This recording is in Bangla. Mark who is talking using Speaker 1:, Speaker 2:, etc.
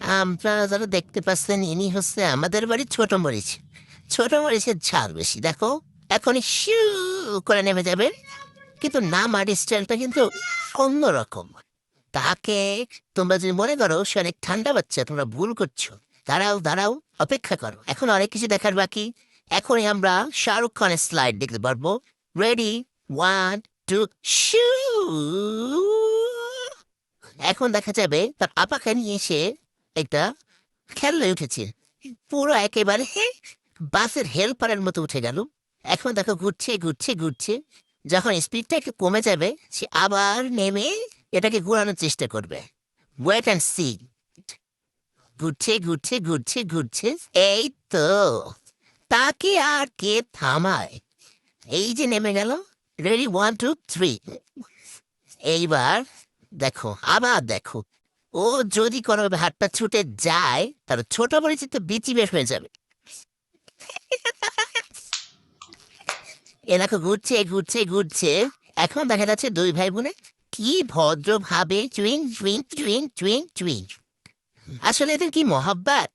Speaker 1: আপনারা যারা দেখতে পাচ্ছেন ইনি হচ্ছে আমাদের বাড়ির ছোট মরিচ। ছোট মরিচের ঝাল বেশি দেখো। এখনই শিউ করে নেমে যাবে, কিন্তু নামার স্টাইলটা কিন্তু অন্যরকম। তাকে তোমরা যদি মনে করো সে অনেক ঠান্ডা বাচ্চা, তোমরা ভুল করছো। দাঁড়াও দাঁড়াও, অপেক্ষা করো, এখন অনেক কিছু দেখার বাকি। এখনই আমরা শাহরুখ খানের স্লাইড দেখতে পারবো। রেডি, 1 2 শু। এখন দেখা যাবে তার আপাকে নিয়ে এসে একটা খেলনায় উঠেছে, পুরো একেবারে বাসের হেল্পারের মতো উঠে গেল। এখন দেখো ঘুরছে ঘুরছে ঘুরছে, যখন স্পিডটা একটু কমে যাবে সে আবার নেমে এটাকে ঘোরানোর চেষ্টা করবে। Wait and see. ঘুরছে ঘুরছে ঘুরছে ঘুরছে, এই তো তাকে আর কে থামায়? এই যে নেমে গেল। রেডি, 1 2 3। এইবার দেখো, আবার দেখো, ও যদি কোনোভাবে হাতটা ছুটে যায় তাহলে ছোট পরিচিত বিচি বের হয়ে যাবে। এ দেখো ঘুরছে ঘুরছে ঘুরছে। এখন দেখা যাচ্ছে দুই ভাই বোনে কি ভদ্রভাবে চুইং চুইং চুইং চুইং চুইং। আসলে এদের কি মহাব্বত!